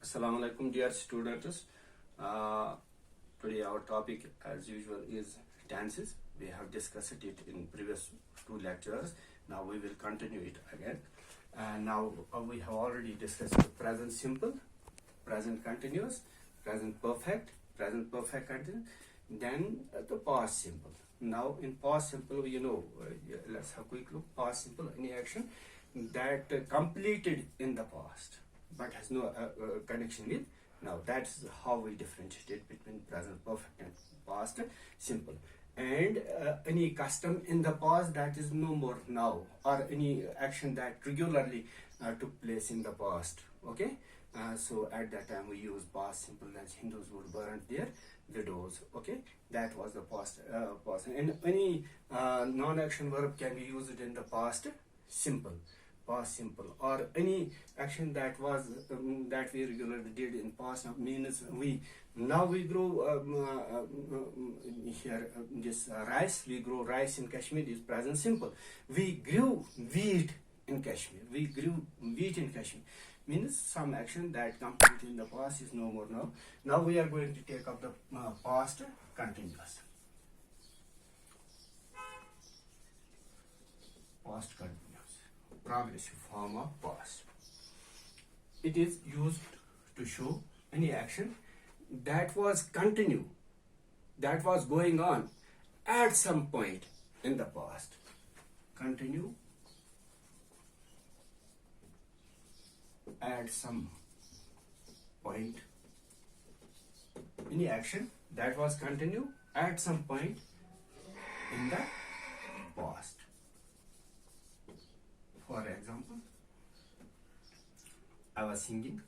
Assalamu alaikum, dear students. Today our topic, as usual, is tenses. We have discussed it in previous two lectures. Now we will continue it again. And now we have already discussed the present simple, present continuous, present perfect continuous, then the past simple. Now in past simple, let's have a quick look. Past simple, any action that completed in the past but has no connection with now. That's how we differentiate between present perfect and past simple. And any custom in the past that is no more now, or any action that regularly took place in the past. Okay, so at that time we use past simple, as Hindus would burn their widows. Okay, that was the past. And any non-action verb can be used in the past simple, or any action that was that we regularly did in past means we grow here this rice. We grow rice in Kashmir is present simple. We grew wheat in Kashmir. Means some action that completed in the past is no more now. Now we are going to take up the past continuous. Past continuous, progressive form of past. It is used to show any action that was that was going on at some point in the past. Continue at some point. Any action that was continue at some point in the past. For example, I was singing,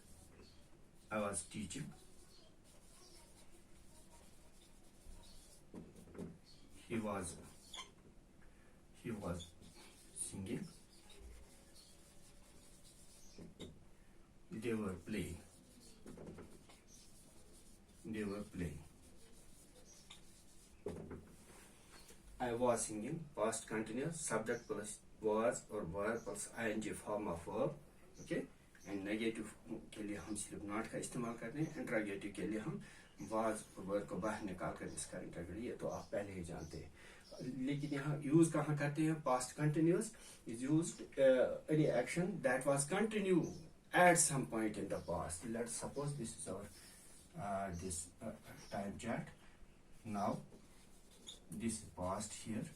I was teaching, he was singing, they were playing. I was singing, past continuous, subject plus was or verb plus ing form of verb. Okay, and negative के लिए हम सिर्फ not का इस्तेमाल करते हैं. Interrogative के लिए हम was और verb को बाहर निकाल कर इसका इंट्रोगेटिव, ये तो आप पहले ही जानते हैं. लेकिन यहाँ यूज कहाँ करते हैं? Past continuous is used any action that was continue at some point in the past. Let's suppose this is our time chart. Now this is past here,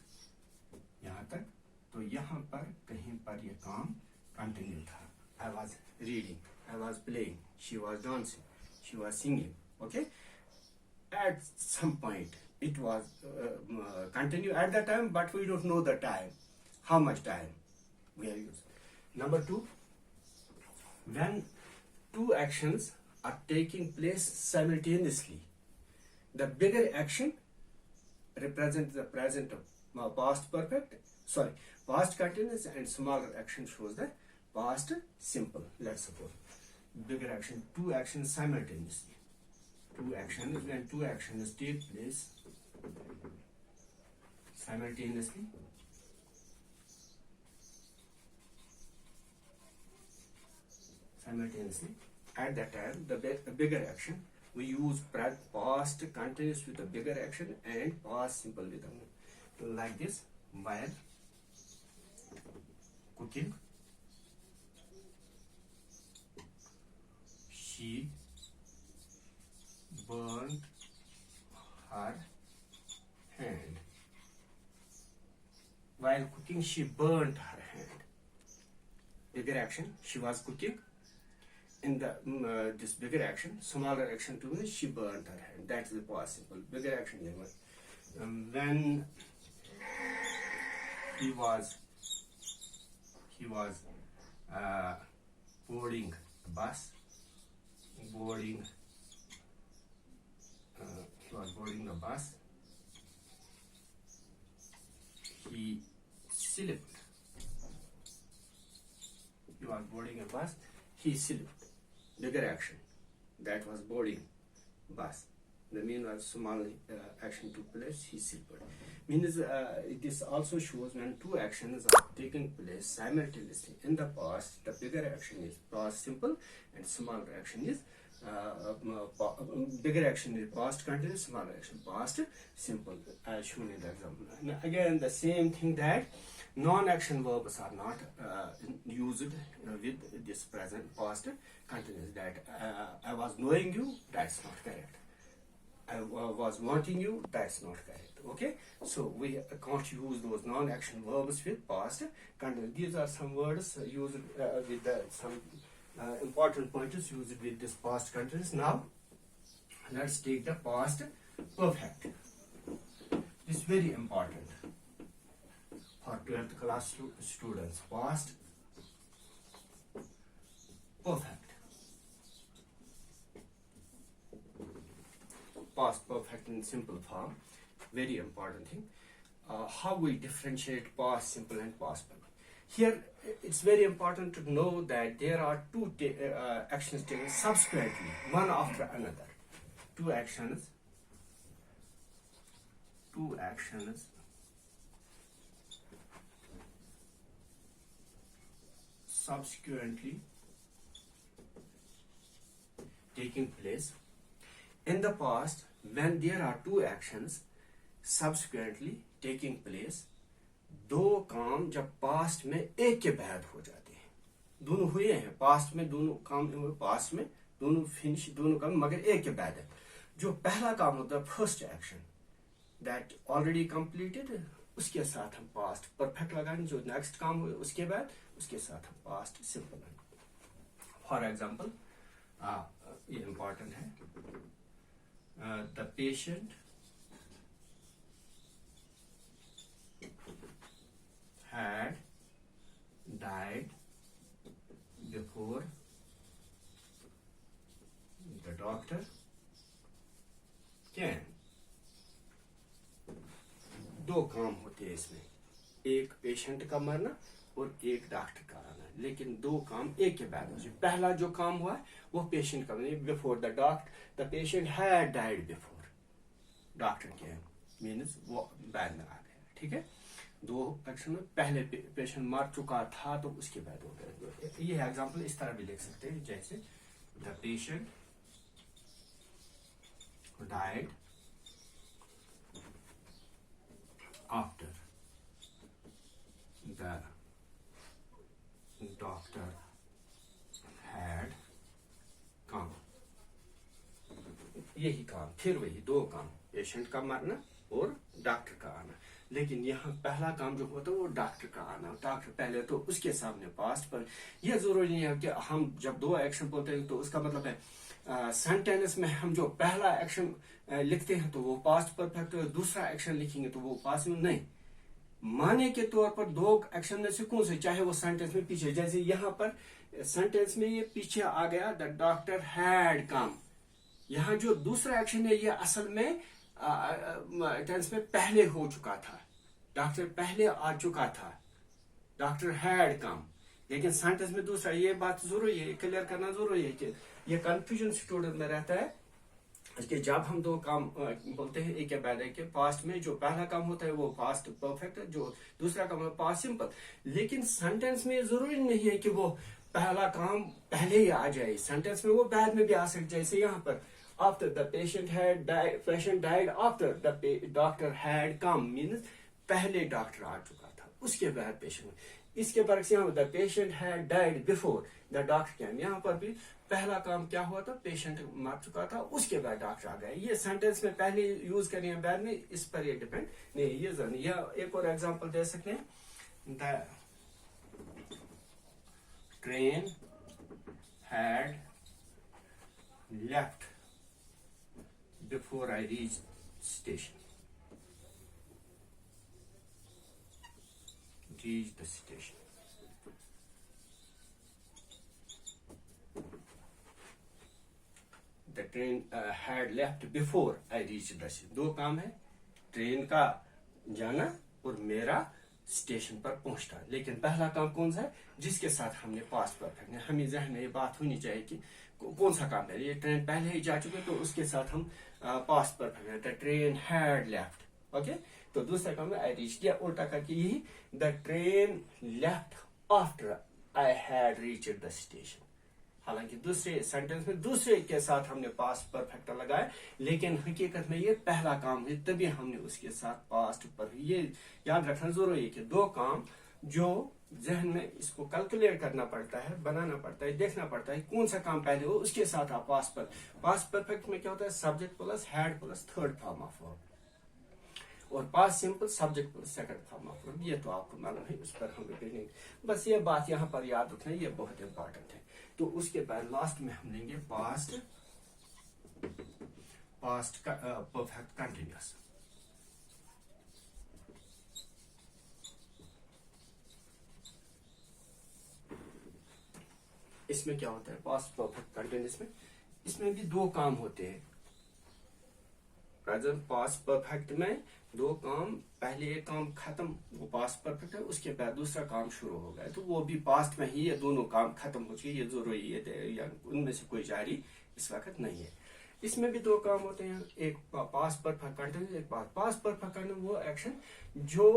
यहाँ तक. तो यहाँ पर कहीं पर ये काम कंटिन्यू था. I was reading, I was playing, she was dancing, she was singing. Okay, at some point it was continue at the time, but we don't know the time, how much time we are using. Number two, when two actions are taking place simultaneously, the bigger action represents the present past perfect, past continuous, and smaller action shows the past simple. Let's suppose bigger action, two actions simultaneously. When two actions take place simultaneously, at that time the bigger action, we use past continuous with the bigger action and past simple with them, like this. While cooking, she burned her hand. While cooking, she burned her hand. Bigger action, she was cooking. In the this bigger action, smaller action to me, she burned her hand. That is the past simple. Bigger action, when he was boarding the bus. He was boarding the bus. He slipped. He was boarding a bus. He slipped. Bigger action, that was boarding bus. The meanwhile small action took place. He slipped. Means this also shows when two actions are taking place simultaneously in the past, the bigger action is past simple and smaller action is bigger action is past continuous, smaller action past simple, as shown in the example. Now again, the same thing, that non-action verbs are not used with this present past continuous. That I was knowing you, that's not correct. I was wanting you, that's not correct. Okay, so we can't use those non-action verbs with past continuous. These are some words used with some important pointers used with this past continuous. Now let's take the past perfect. This is very important for 12th class students. Past perfect. Past perfect in simple form, very important thing. How we differentiate past simple and past perfect. Here it's very important to know that there are two actions taken subsequently, one after another. Two actions subsequently taking place. In the past, when there are two actions subsequently taking place, दो काम जब past में एक के बाद हो जाते हैं, दोनों हुए हैं पास्ट में, दोनों काम पास्ट में, दोनों फिनिश, दोनों काम मगर एक के बाद है. जो पहला काम होता है first action, that already completed, उसके साथ हम पास्ट परफेक्ट लगाएंगे. जो नेक्स्ट काम हुए उसके बाद उसके साथ हम पास्ट सिंपल लगाएंगे. फॉर एग्जांपल ये इंपॉर्टेंट है. The patient had died before the doctor came. दो काम होते हैं इसमें, एक पेशेंट का मरना और एक डॉक्टर का आना, लेकिन दो काम एक के बाद हो. पहला जो काम हुआ है वो पेशेंट का, before the doctor, the patient had died before doctor came, means वो बाद में आ गया. ठीक है, दो एक्शन में पहले पेशेंट मर चुका था तो उसके बाद हो गया. ये एग्जांपल इस तरह भी लिख सकते हैं, जैसे the patient died after the doctor had come. यही काम, फिर वही दो काम, पेशेंट का मरना और डॉक्टर का आना. लेकिन यहाँ पहला काम जो होता है वो डॉक्टर का आना. डॉक्टर पहले तो उसके सामने पास्ट पर. यह जरूरी नहीं है कि हम जब दो एक्शन बोलते हैं तो उसका मतलब है सेंटेंस में हम जो पहला एक्शन लिखते हैं तो वो पास्ट परफेक्ट, दूसरा एक्शन लिखेंगे तो वो पास्ट में नहीं. माने के तौर पर दो एक्शन में से कौन से, चाहे वो सेंटेंस में पीछे, जैसे यहाँ पर सेंटेंस में ये पीछे आ गया द डॉक्टर हैड कम. यहाँ जो दूसरा एक्शन है ये असल में टेंस में पहले हो चुका था, डॉक्टर पहले आ चुका था, डॉक्टर हैड कम. लेकिन सेंटेंस में दूसरा, ये बात जरूरी है, क्लियर करना जरूरी है कि ये कंफ्यूजन स्टूडेंट में रहता है कि जब हम दो काम बोलते हैं एक के बाद एक के, पास्ट में जो पहला काम होता है वो पास्ट परफेक्ट है, जो दूसरा काम है पास्ट सिंपल. लेकिन सेंटेंस में जरूरी नहीं है कि वो पहला काम पहले ही आ जाए, सेंटेंस में वो बाद में भी आ सकता है. जैसे यहाँ पर after the patient died after the doctor had come, means पहले डॉक्टर आ चुका था उसके बाद पेशेंट. इसके बरक्स यहाँ the patient had died before the doctor केम. यहाँ पर भी पहला काम क्या हुआ था, पेशेंट मर चुका था उसके बाद डॉक्टर आ गया. ये सेंटेंस में पहले यूज करें बाद में, इस पर ये डिपेंड नहीं. ये जरूरी. या एक और एग्जांपल दे सकते हैं, the train had left before I reached station. Reached the station. The train had left before I reached the station. दो काम है, ट्रेन का जाना और मेरा स्टेशन पर पहुंचना. लेकिन पहला काम कौन सा है, जिसके साथ हमने पास्ट परफेक्ट है. हमें जहन में ये बात होनी चाहिए कि कौन सा काम है. ये ट्रेन पहले ही जा चुके तो उसके साथ हम पास्ट परफेक्ट है. The train had left. Okay, तो दूसरा काम है आई रीच. या उल्टा करके यही, the train left after I had reached the station. हालांकि दूसरे सेंटेंस में दूसरे के साथ हमने पास्ट परफेक्ट लगाया, लेकिन हकीकत में ये पहला काम है, तभी हमने उसके साथ पास्ट पर, ये याद रखना जरूरी है कि दो काम जो जहन में इसको कैलकुलेट करना पड़ता है, बनाना पड़ता है, देखना पड़ता है कौन सा काम पहले हो, उसके साथ आप पास्ट परफेक्ट में क्या होता है, subject plus had plus third form of verb, और past simple subject plus second form of verb. ये तो आपको मालूम है, उस पर हम रिपीट नहीं, बस ये बात यहाँ पर याद रखना, ये बहुत इंपॉर्टेंट है। तो उसके बाद लास्ट में हम लेंगे पास्ट परफेक्ट कंटिन्यूअस। इसमें क्या होता है पास्ट परफेक्ट कंटिन्यूअस में, इसमें भी दो काम होते हैं। प्रेजेंट पास्ट परफेक्ट में दो काम, पहले एक काम खत्म, वो पास्ट परफेक्ट है, उसके बाद दूसरा काम शुरू हो गया, तो वो भी पास्ट में ही ये दोनों काम खत्म हो चुके, ये जरूरी है, या उनमें से कोई जारी इस वक्त नहीं है। इसमें भी दो काम होते हैं, एक पास्ट परफेक्ट कंटिन्यूअस, एक पास्ट परफेक्ट कंटिन्यूअस, वो एक्शन जो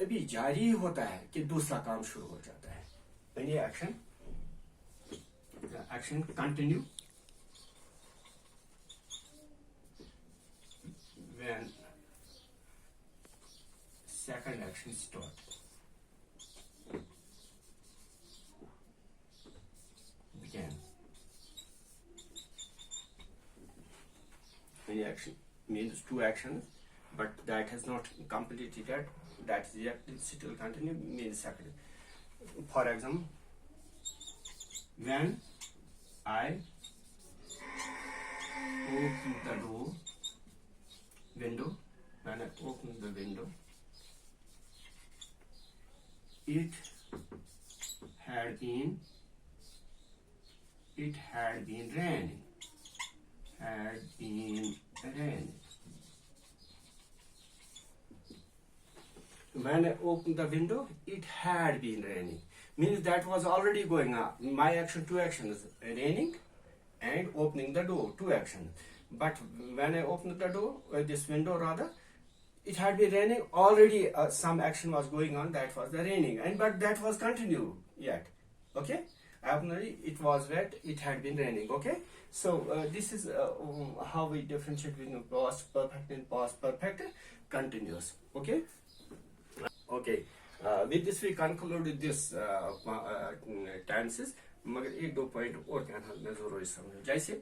अभी जारी होता है कि दूसरा काम शुरू हो जाता है, यानी action continue when second action start. Began. Any action means two actions, but that has not completed yet. That is yet still continue means second. For example, when I open the window, when I open the window, it had been raining. When I opened the window, it had been raining. Means that was already going on. My action, two actions, raining and opening the door, two actions. But when I opened the door, this window rather, it had been raining already. Some action was going on. That was the raining, but that was continued yet. Okay, abnormally it was wet. It had been raining. Okay, so this is how we differentiate between past perfect and past perfect continuous. Okay. With this we conclude this tenses. मगर एक दो point और कहना मैं जरूरी समझूं, जैसे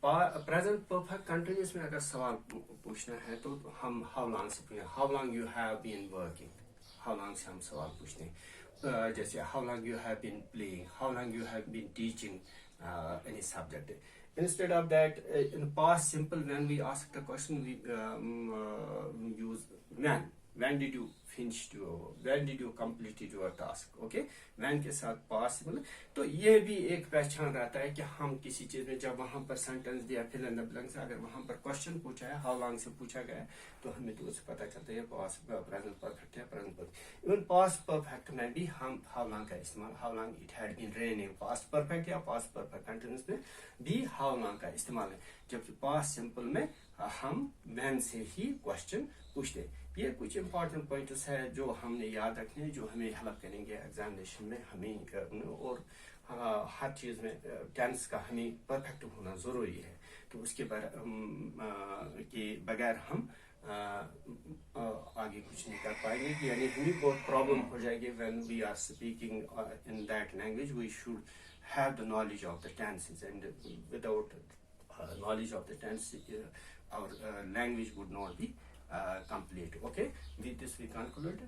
present perfect continuous में अगर सवाल पूछना है तो हम हाउ लॉन्ग से पूछें, how long you have been working, how long से हम सवाल पूछते हैं। जैसे how long you have been playing, how long you have been teaching any subject. Instead of that, in past simple, when we ask the question, we use when. When did you finish when did you complete your task? Okay, when के साथ past simple, तो ये भी एक पहचान रहता है कि हम किसी चीज में जब वहां पर सेंटेंस दिया फिल इन द ब्लैंक्स, अगर वहां पर क्वेश्चन पूछा है हाउ लॉन्ग से पूछा गया है तो हमें तो उससे पता चलता है पास्ट प्रेजेंट परफेक्ट है, present perfect. Even past perfect में भी हम हाउ लॉन्ग का इस्तेमाल, how long it had been raining, past perfect या पास्ट परफेक्ट कंटिन्यूअस में भी हाउ लॉन्ग का इस्तेमाल है, जबकि पास्ट सिंपल में हम when से ही क्वेश्चन पूछते। ये कुछ इंपॉर्टेंट पॉइंट्स है जो हमने याद रखने, जो हमें हेल्प करेंगे एग्जामिनेशन में हमें, और हर चीज में टेंस का हमें परफेक्ट होना जरूरी है। तो उसके के बगैर हम आगे कुछ नहीं कर पाएंगे, यानी हमें बहुत प्रॉब्लम हो जाएगी। When we are speaking in that language we should have the knowledge of the tenses, and without knowledge of the tense, our language would not be complete. Okay, with this we conclude.